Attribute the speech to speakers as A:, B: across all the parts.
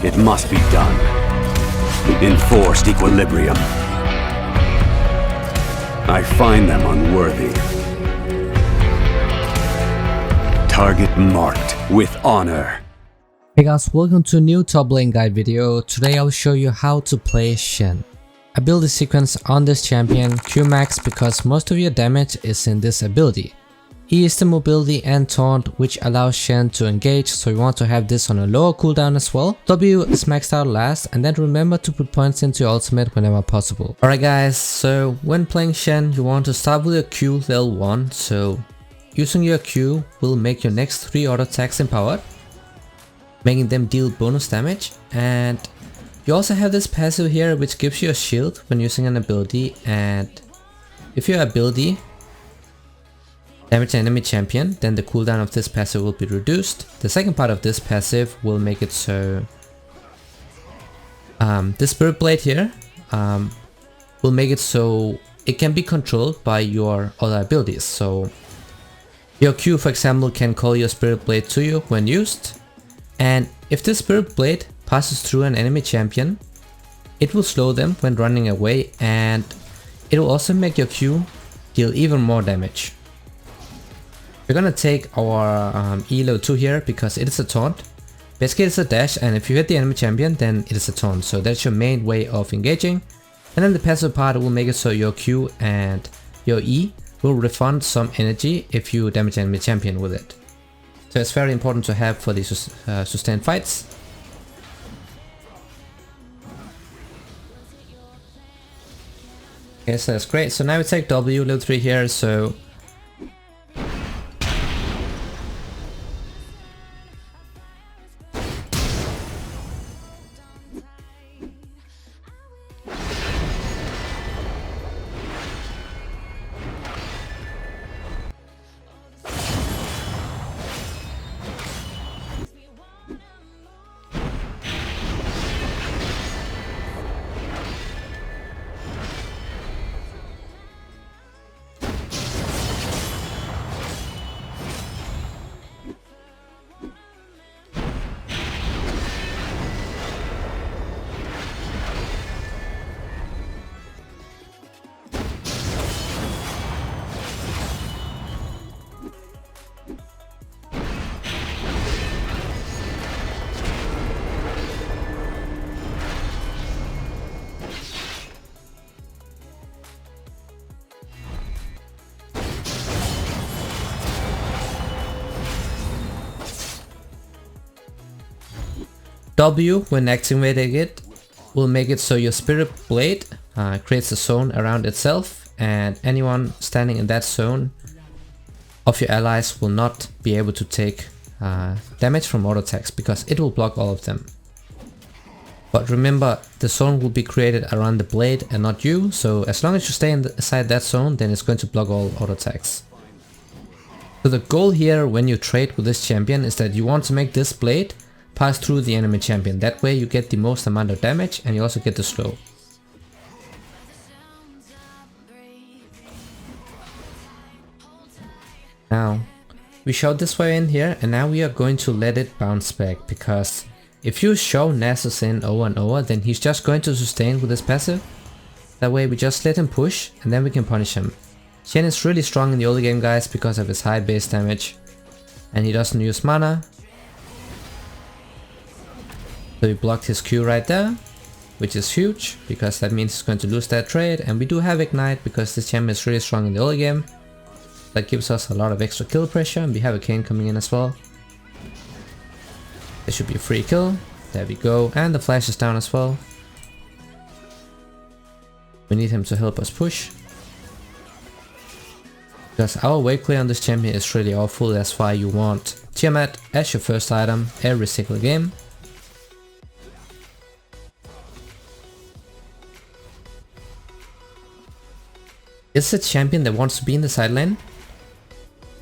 A: It must be done. Enforced equilibrium. I find them unworthy. Target marked with honor.
B: Hey guys, welcome to a new top lane guide video. Today I will show you how to play Shen. Ability sequence on this champion, Q max because most of your damage is in this ability. E is the mobility and taunt which allows Shen to engage, so you want to have this on a lower cooldown as well. W is maxed out last, and then remember to put points into your ultimate whenever possible. Alright guys, so when playing Shen you want to start with your Q level 1, so using your Q will make your next 3 auto attacks empowered, making them deal bonus damage. And you also have this passive here which gives you a shield when using an ability, and if your ability damage an enemy champion, then the cooldown of this passive will be reduced. The second part of this passive will make it so this Spirit Blade here will make it so it can be controlled by your other abilities. So your Q, for example, can call your Spirit Blade to you when used, and if this Spirit Blade passes through an enemy champion, it will slow them when running away, and it will also make your Q deal even more damage. We're gonna take our E level 2 here because it is a taunt. Basically it's a dash, and if you hit the enemy champion then it is a taunt, so that's your main way of engaging. And then the passive part will make it so your Q and your E will refund some energy if you damage an enemy champion with it. So it's very important to have for these sustained fights. Okay, so that's great. So now we take W level 3 here, so W, when activating it, will make it so your Spirit Blade creates a zone around itself, and anyone standing in that zone of your allies will not be able to take damage from auto attacks because it will block all of them. But remember, the zone will be created around the blade and not you, so as long as you stay inside that zone, then it's going to block all auto attacks. So the goal here when you trade with this champion is that you want to make this blade pass through the enemy champion. That way you get the most amount of damage and you also get the slow. Now we showed this way in here, and now we are going to let it bounce back, because if you show Nasus in over and over, then he's just going to sustain with his passive. That way we just let him push and then we can punish him. Shen is really strong in the early game guys because of his high base damage, and he doesn't use mana. So we blocked his Q right there, which is huge because that means he's going to lose that trade, and we do have Ignite because this champion is really strong in the early game. That gives us a lot of extra kill pressure, and we have a Kayn coming in as well. There should be a free kill, there we go, and the flash is down as well. We need him to help us push, because our wave clear on this champion is really awful. That's why you want Tiamat as your first item every single game. Is a champion that wants to be in the side lane.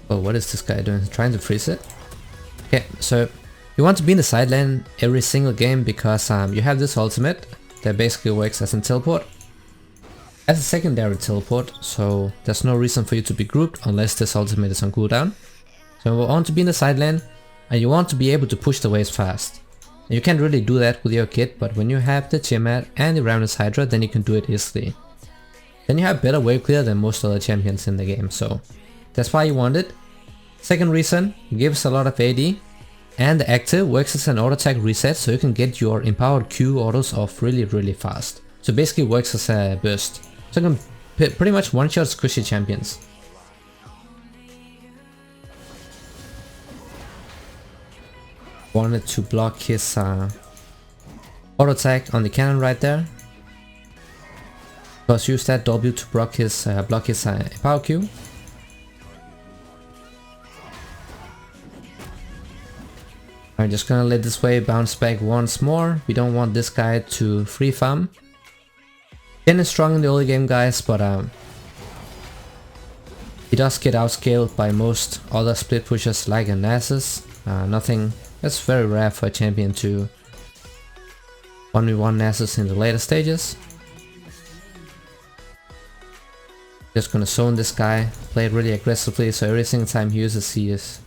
B: Oh, what is this guy doing? Trying to freeze it? Okay, so you want to be in the side lane every single game because you have this ultimate that basically works as a teleport, as a secondary teleport, so there's no reason for you to be grouped unless this ultimate is on cooldown. So you want to be in the side lane and you want to be able to push the waves fast. You can't really do that with your kit, but when you have the Tiamat and the Ravenous Hydra, then you can do it easily. Then you have better wave clear than most other champions in the game, so that's why you want it. Second reason, it gives a lot of AD, and the active works as an auto attack reset, so you can get your empowered Q autos off really fast. So basically works as a burst. So you can pretty much one-shot squishy champions. Wanted to block his auto attack on the cannon right there. Because use that W to block his power Q. I'm just gonna let this wave bounce back once more. We don't want this guy to free farm. Shen is strong in the early game, guys, but he does get outscaled by most other split pushers like a Nasus. Nothing. That's very rare for a champion to 1v1 Nasus in the later stages. Just gonna zone this guy, play it really aggressively, so every single time he uses his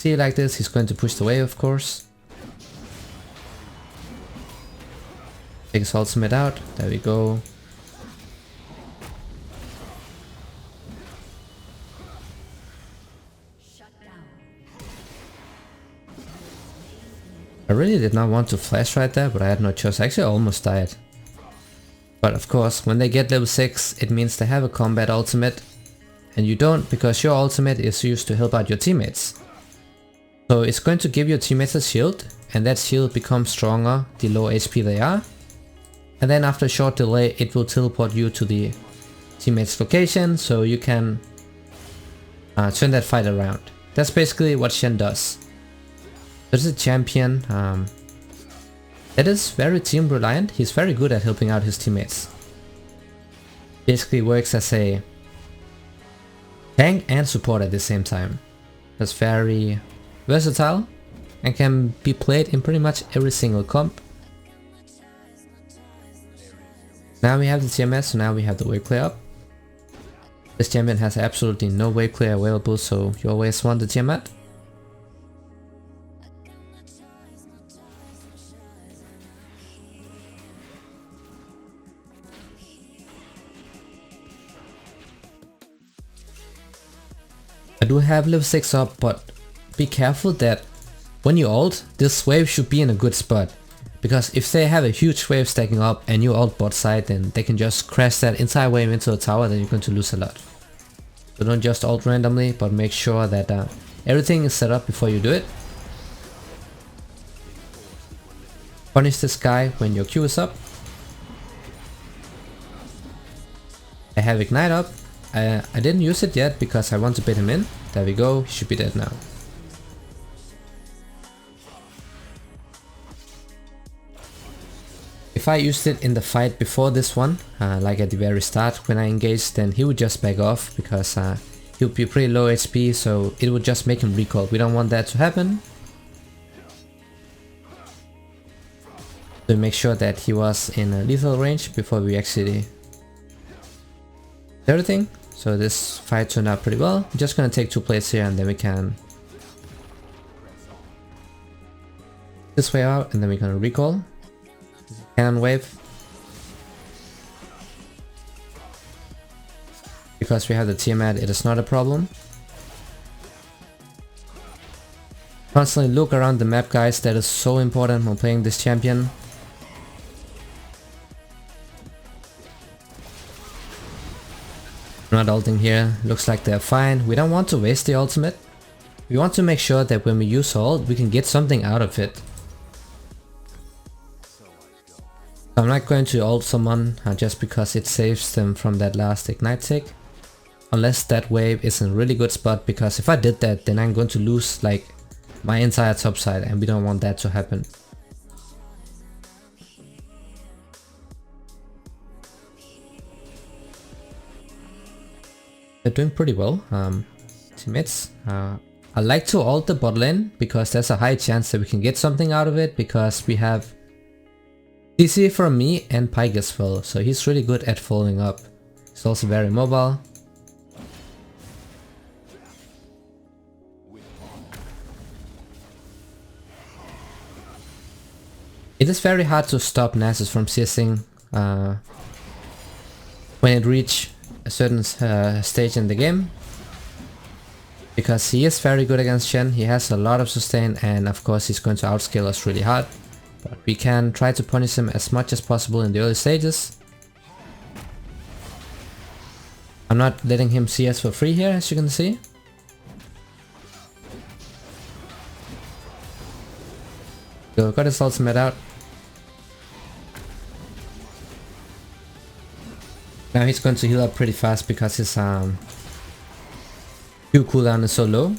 B: E like this, he's going to push the wave, of course. Take his ultimate out, there we go. I really did not want to flash right there, but I had no choice. Actually, I almost died. But of course, when they get level 6, it means they have a combat ultimate. And you don't, because your ultimate is used to help out your teammates. So it's going to give your teammates a shield, and that shield becomes stronger the lower HP they are. And then after a short delay, it will teleport you to the teammate's location, so you can turn that fight around. That's basically what Shen does. There's a champion that is very team reliant. He's very good at helping out his teammates. Basically works as a tank and support at the same time. That's very versatile and can be played in pretty much every single comp. Now we have the TMS, so now we have the wave clear up. This champion has absolutely no wave clear available, so you always want the Tiamat. I do have level 6 up, but be careful that when you ult, this wave should be in a good spot. Because if they have a huge wave stacking up and you ult bot side, then they can just crash that entire wave into a tower, then you're going to lose a lot. So don't just ult randomly, but make sure that everything is set up before you do it. Punish this guy when your Q is up. I have Ignite up. I didn't use it yet because I want to bait him in. There we go, he should be dead now. If I used it in the fight before this one, like at the very start when I engaged, then he would just back off because he would be pretty low HP, so it would just make him recall. We don't want that to happen. So make sure that he was in a lethal range before we actually did everything. So this fight turned out pretty well. I'm just gonna take 2 plates here and then we can this way out and then we're gonna recall. Cannon wave. Because we have the Tiamat, it is not a problem. Constantly look around the map, guys, that is so important when playing this champion. Not ulting here, looks like they're fine. We don't want to waste the ultimate. We want to make sure that when we use ult, we can get something out of it. I'm not going to ult someone just because it saves them from that last ignite tick. Unless that wave is in a really good spot, because if I did that, then I'm going to lose like my entire top side and we don't want that to happen. They're doing pretty well, teammates. I like to ult the bot lane because there's a high chance that we can get something out of it, because we have CC from me and Pyke as well, so he's really good at following up. He's also very mobile. It is very hard to stop Nasus from CSing when it reach a certain stage in the game, because he is very good against Shen. He has a lot of sustain, and of course he's going to outscale us really hard. But we can try to punish him as much as possible in the early stages. I'm not letting him see us for free here, as you can see. So got his ultimate out. Now he's going to heal up pretty fast because his Q cooldown is so low.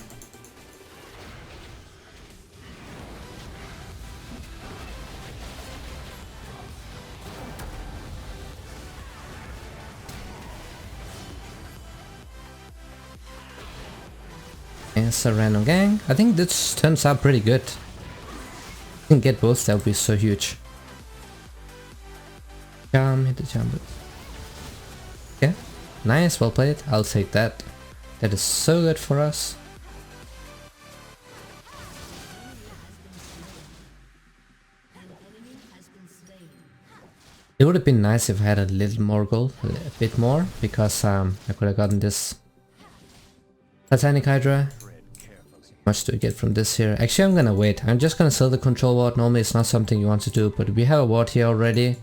B: And it's a random gang. I think this turns out pretty good. If we can get both, that would be so huge. Hit the jump. Yeah, nice, well played. I'll take that. That is so good for us. It would have been nice if I had a little more gold, a bit more, because I could have gotten this Titanic Hydra. Much do we get from this here? Actually, I'm gonna wait. I'm just gonna sell the control ward. Normally it's not something you want to do, but we have a ward here already.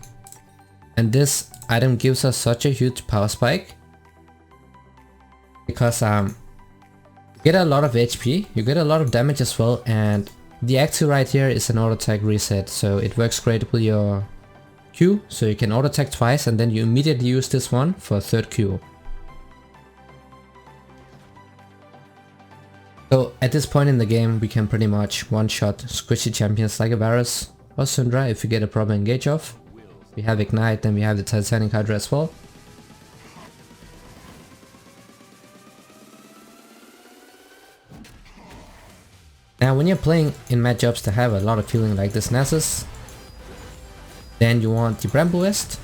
B: And this item gives us such a huge power spike. Because you get a lot of HP, you get a lot of damage as well, and the active right here is an auto attack reset, so it works great with your Q, so you can auto attack twice and then you immediately use this one for a third Q. So at this point in the game we can pretty much one-shot squishy champions like a Varus or Syndra if we get a proper engage off. We have Ignite, then we have the Titanic Hydra as well. Now when you're playing in matchups that have a lot of healing like this Nasus, then you want the Bramble West.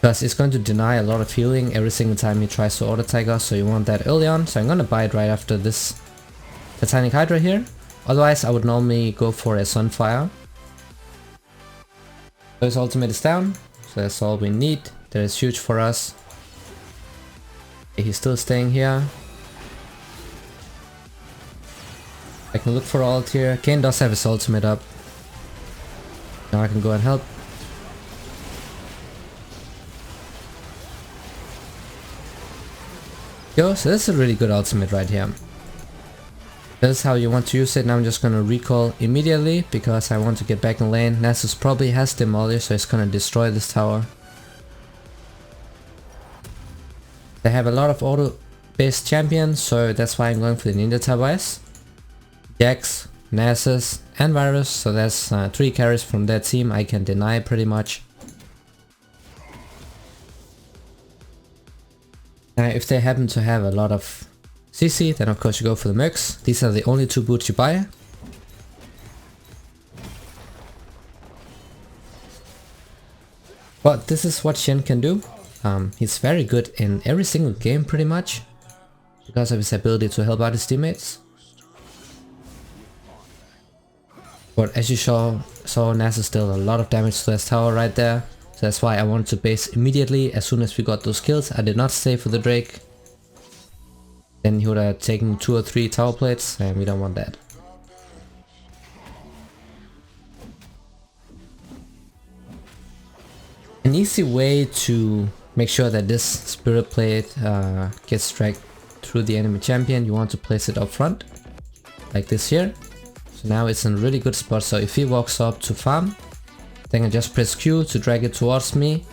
B: Because it's going to deny a lot of healing every single time he tries to auto attack us, so you want that early on. So I'm gonna buy it right after this Titanic Hydra here. Otherwise I would normally go for a Sunfire. So his ultimate is down, so that's all we need. That is huge for us. Okay, he's still staying here. I can look for ult here. Kayn does have his ultimate up. Now I can go and help. Yo, so this is a really good ultimate right here. This is how you want to use it. Now I'm just gonna recall immediately because I want to get back in lane. Nasus probably has Demolish, so it's gonna destroy this tower. They have a lot of auto-based champions, so that's why I'm going for the Ninja Tawais. Jax, Nasus, and Varus, so that's 3 carries from that team I can deny pretty much. Now if they happen to have a lot of CC, then of course you go for the Mercs. These are the only 2 boots you buy. But this is what Shen can do. He's very good in every single game pretty much, because of his ability to help out his teammates. But as you saw Nasus dealt a lot of damage to this tower right there. So that's why I wanted to base immediately as soon as we got those kills. I did not stay for the Drake. Then he would have taken 2 or 3 tower plates, and we don't want that. An easy way to make sure that this spirit plate gets dragged through the enemy champion, you want to place it up front, like this here. So now it's in a really good spot, so if he walks up to farm, then I just press Q to drag it towards me.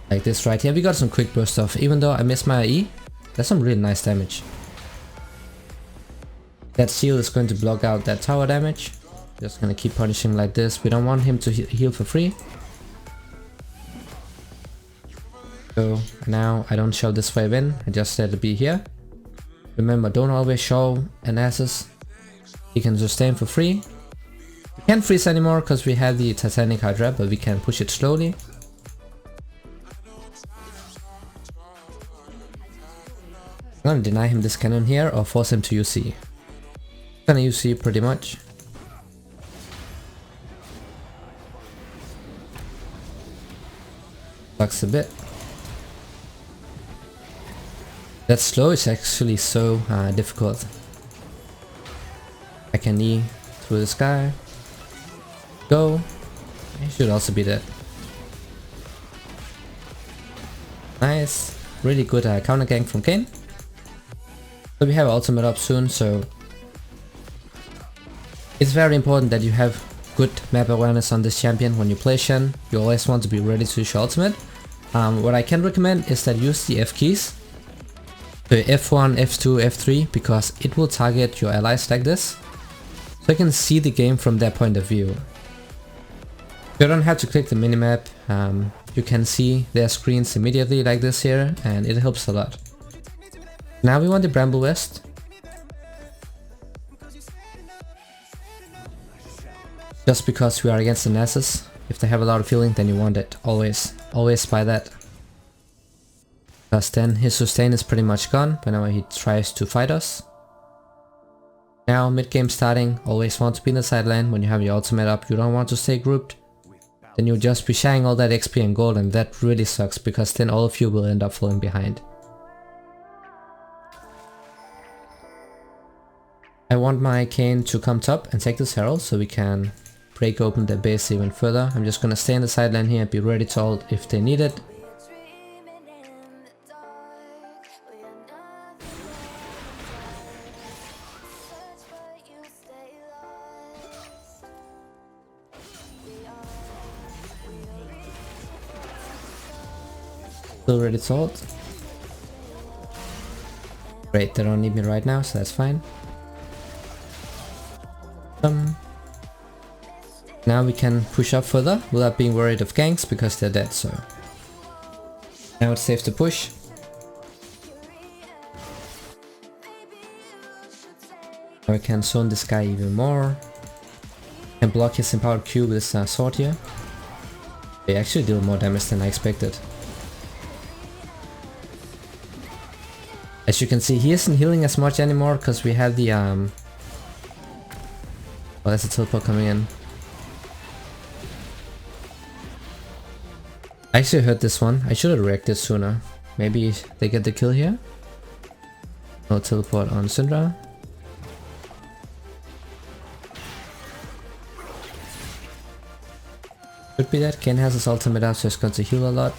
B: Like this right here. We got some quick burst off, even though I missed my E. That's some really nice damage. That shield is going to block out that tower damage. Just gonna keep punishing like this. We don't want him to heal for free. So now I don't show this wave in, I just let it be here. Remember, don't always show an Nasus. He can sustain for free. We can't freeze anymore because we have the Titanic Hydra, but we can push it slowly. I'm gonna deny him this cannon here or force him to UC. Gonna UC pretty much. Sucks a bit. That slow is actually so difficult. I can knee through the sky. Go. He should also be dead. Nice. Really good counter gank from Kane. So we have ultimate up soon, so it's very important that you have good map awareness on this champion when you play Shen. You always want to be ready to use your ultimate. What I can recommend is that use the F keys. So F1, F2, F3, because it will target your allies like this. So you can see the game from their point of view. You don't have to click the minimap. You can see their screens immediately like this here, and it helps a lot. Now we want the Bramble West. Just because we are against the Nessus. If they have a lot of healing, then you want it. Always. Always spy that. Because then his sustain is pretty much gone whenever he tries to fight us. Now mid game starting, always want to be in the side lane. When you have your ultimate up, you don't want to stay grouped. Then you'll just be shying all that XP and gold, and that really sucks because then all of you will end up falling behind. I want my Kane to come top and take this Herald so we can break open their base even further. I'm just gonna stay in the side lane here and be ready to ult if they need it. Still ready to ult. Great, they don't need me right now, so that's fine. Now we can push up further without being worried of ganks because they're dead, so. Now it's safe to push. Now we can zone this guy even more. And block his empowered Q with this sword here. They actually deal more damage than I expected. As you can see, he isn't healing as much anymore because we have the oh, there's a teleport coming in. I actually heard this one. I should have reacted sooner. Maybe they get the kill here. No teleport on Syndra. Could be that Kane has his ultimate out, so he's going to heal a lot.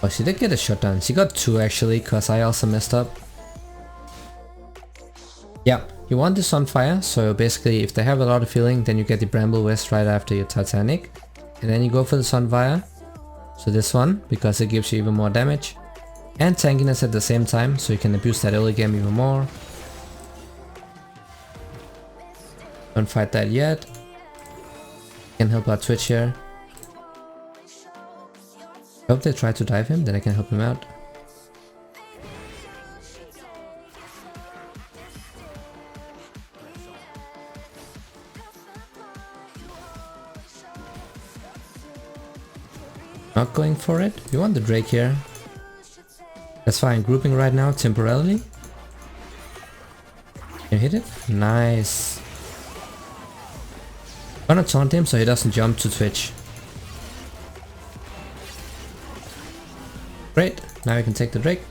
B: Oh, she did get a shot down. She got 2 actually, because I also messed up. Yeah, you want this on fire, so basically if they have a lot of healing, then you get the Bramble West right after your Titanic. And then you go for the Sunfire. So this one, because it gives you even more damage. And tankiness at the same time, so you can abuse that early game even more. Don't fight that yet. Can help out Twitch here. I hope they try to dive him, then I can help him out. Not going for it. You want the Drake here. That's fine. Grouping right now temporarily. Can you hit it? Nice. Gonna taunt him so he doesn't jump to Twitch. Great. Now you can take the Drake.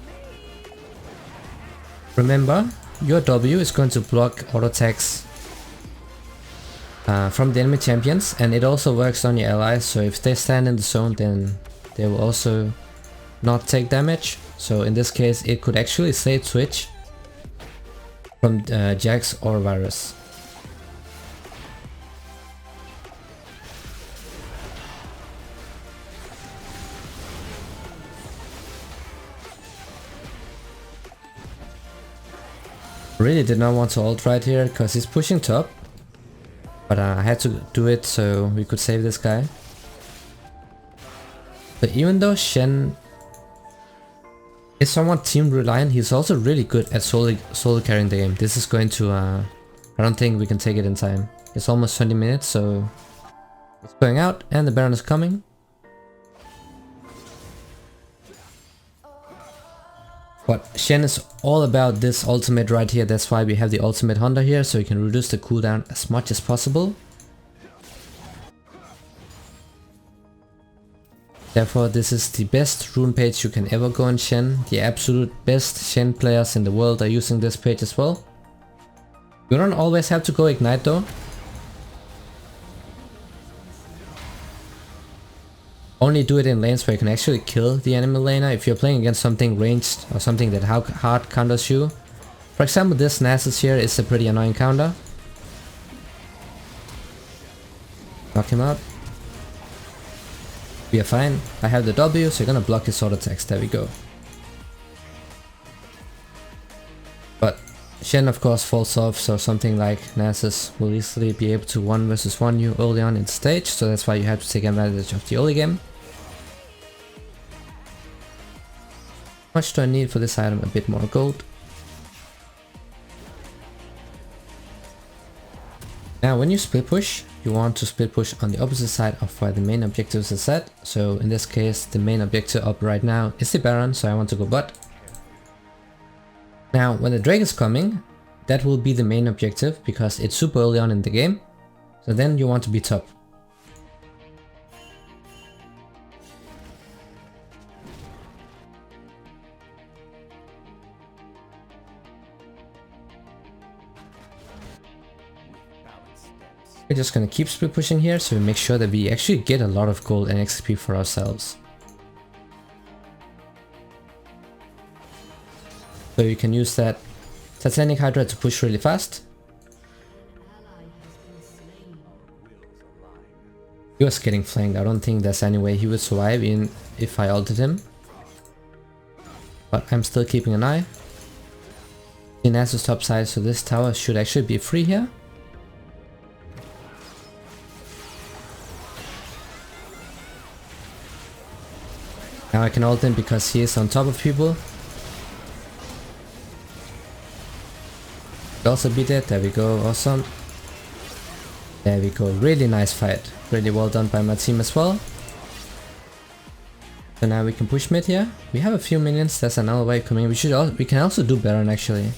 B: Remember, your W is going to block auto attacks from the enemy champions, and it also works on your allies, so if they stand in the zone then they will also not take damage. So in this case it could actually save Twitch from Jax or Virus. Really did not want to ult right here because he's pushing top. But I had to do it so we could save this guy. But even though Shen is somewhat team reliant, he's also really good at solo carrying the game. This is going to, I don't think we can take it in time. It's almost 20 minutes, so it's going out and the Baron is coming. But Shen is all about this ultimate right here. That's why we have the ultimate hunter here, so you can reduce the cooldown as much as possible. Therefore, this is the best rune page you can ever go on Shen. The absolute best Shen players in the world are using this page as well. You don't always have to go ignite though. Only do it in lanes where you can actually kill the enemy laner. If you're playing against something ranged or something that hard counters you. For example, this Nasus here is a pretty annoying counter. Knock him out. We are fine. I have the W, so you're gonna block his sword attacks. There we go. But Shen of course falls off, so something like Nasus will easily be able to 1 versus 1 you early on in the stage, so that's why you have to take advantage of the early game. How much do I need for this item? A bit more gold. Now when you split push, you want to split push on the opposite side of where the main objectives are set. So in this case, the main objective up right now is the Baron, so I want to go bot. Now when the Drake is coming, that will be the main objective because it's super early on in the game. So then you want to be top. We're just gonna keep split pushing here, so we make sure that we actually get a lot of gold and XP for ourselves. So you can use that Titanic Hydra to push really fast. He was getting flanked. I don't think there's any way he would survive even if I ulted him. But I'm still keeping an eye. The Nasus top side, so this tower should actually be free here. Now I can ult him because he is on top of people. Also beat it, there we go, awesome. There we go, really nice fight. Really well done by my team as well. So now we can push mid here. We have a few minions, there's another wave coming. We can also do Baron actually.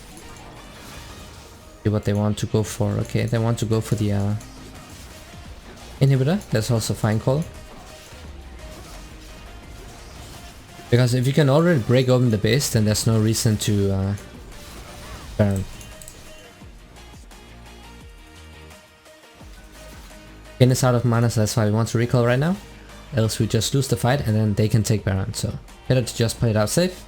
B: See what they want to go for. Okay, they want to go for the inhibitor, that's also a fine call. Because if you can already break open the base, then there's no reason to Baron. Shen is out of mana, so that's why we want to recall right now. Else we just lose the fight and then they can take Baron, so better to just play it out safe.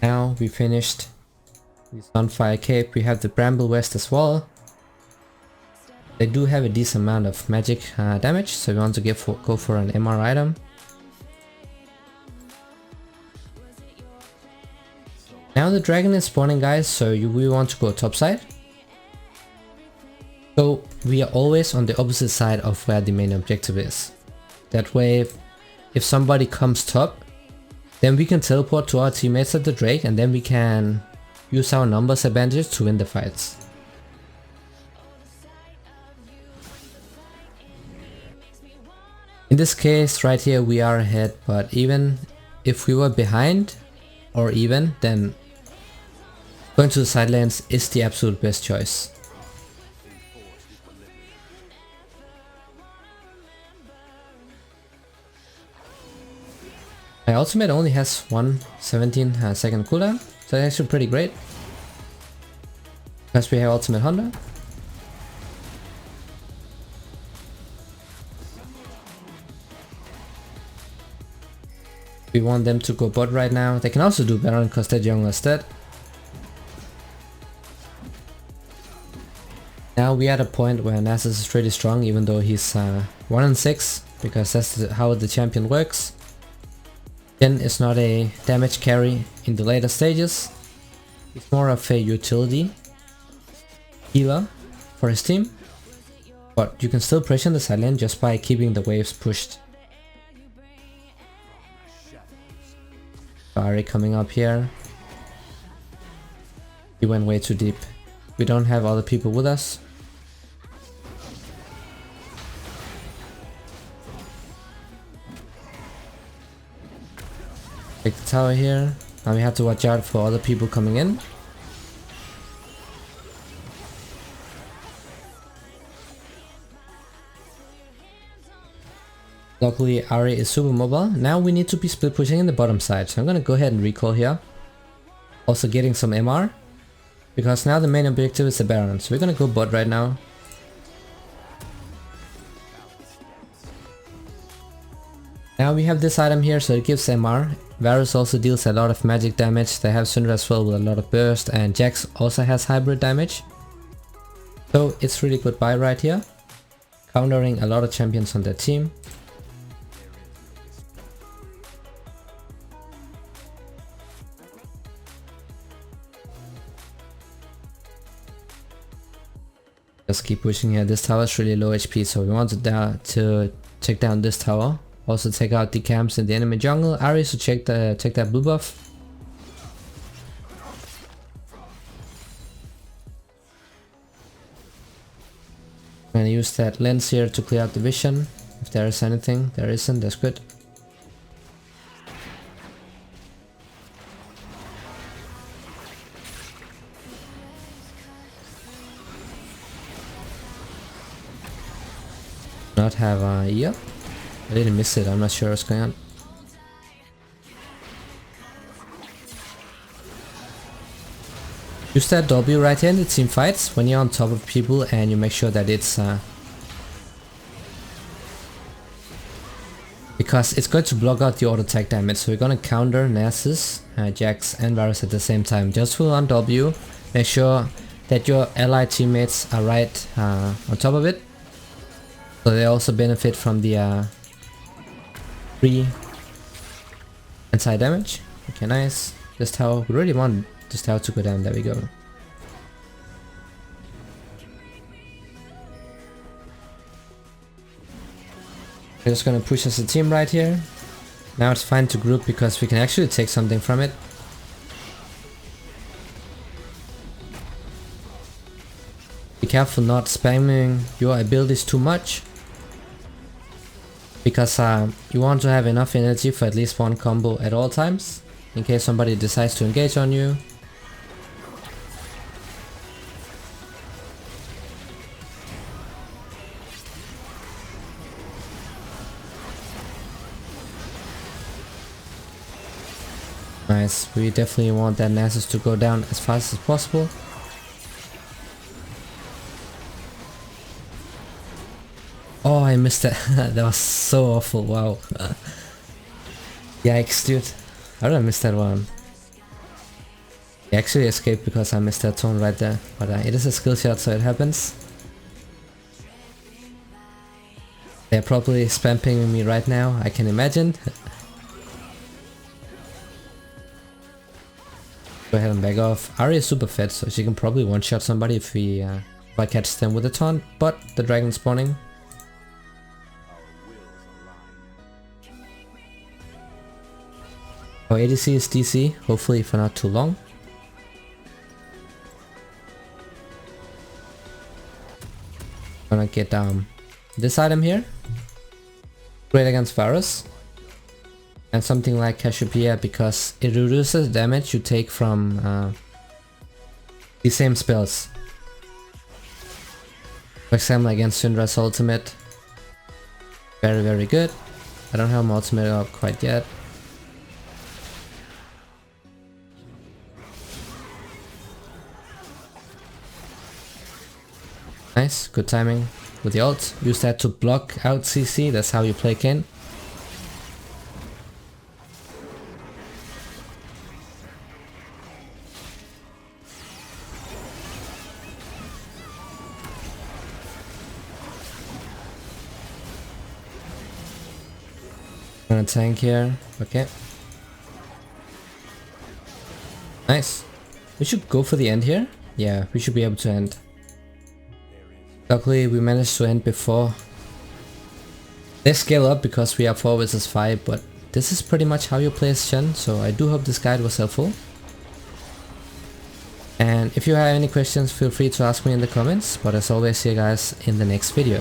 B: Now we finished the Sunfire Cape, we have the Bramble West as well. They do have a decent amount of magic damage, so we want to go for an MR item. Now the dragon is spawning, guys, so we want to go top side. So we are always on the opposite side of where the main objective is. That way, if somebody comes top, then we can teleport to our teammates at the Drake and then we can use our numbers advantage to win the fights. In this case right here we are ahead, but even if we were behind or even, then going to the side lanes is the absolute best choice. My ultimate only has 117 second cooldown, so that's actually pretty great. Because we have ultimate Hunter. We want them to go bot right now. They can also do Baron because their jungle is dead. Now we are at a point where Nasus is really strong, even though he's 1-6, because that's how the champion works. Shen is not a damage carry in the later stages. He's more of a utility healer for his team. But you can still pressure the side lane just by keeping the waves pushed. Ari coming up here. He went way too deep. We don't have other people with us. Take the tower here. Now we have to watch out for other people coming in. Luckily, Ari is super mobile. Now we need to be split pushing in the bottom side. So I'm gonna go ahead and recall here. Also getting some MR. Because now the main objective is the Baron. So we're gonna go bot right now. Now we have this item here, so it gives MR. Varus also deals a lot of magic damage. They have Syndra as well with a lot of burst, and Jax also has hybrid damage. So it's really good buy right here. Countering a lot of champions on their team. Just keep pushing here. This tower is really low HP, so we want to take down this tower. Also take out the camps in the enemy jungle. Ari, so take that blue buff. I'm gonna use that lens here to clear out the vision. If there is anything, there isn't, that's good. Not have yep. I didn't miss it, I'm not sure what's going on. Use that W right here in the team fights when you're on top of people and you make sure that it's because it's going to block out the auto attack damage, so we're gonna counter Nasus, Jax and Varus at the same time. Just full on W, make sure that your allied teammates are right on top of it, so they also benefit from the free anti-damage. Okay, nice. This tower, we really want this tower to go down. There we go. We're just gonna push as a team right here. Now it's fine to group because we can actually take something from it. Be careful not spamming your abilities too much, because you want to have enough energy for at least one combo at all times, in case somebody decides to engage on you. Nice, we definitely want that Nasus to go down as fast as possible. Oh, I missed that. That was so awful, wow. Yikes, dude. How did I miss that one? I actually escaped because I missed that tone right there. But it is a skill shot, so it happens. They're probably spam pinging me right now, I can imagine. Go ahead and back off. Ari is super fed, so she can probably one-shot somebody if I catch them with a taunt, but the dragon's spawning. Our ADC is DC, hopefully for not too long. Gonna get this item here. Great against Varus. And something like Cassiopeia because it reduces damage you take from the same spells. For example, against Syndra's ultimate. Very, very good. I don't have my ultimate up quite yet. Nice, good timing with the ult. Use that to block out CC, that's how you play Kayn. Gonna tank here, okay. Nice. We should go for the end here. Yeah, we should be able to end. Luckily, we managed to end before. They scale up because we are 4 versus 5, but this is pretty much how you play as Shen, so I do hope this guide was helpful. And if you have any questions, feel free to ask me in the comments, but as always, see you guys in the next video.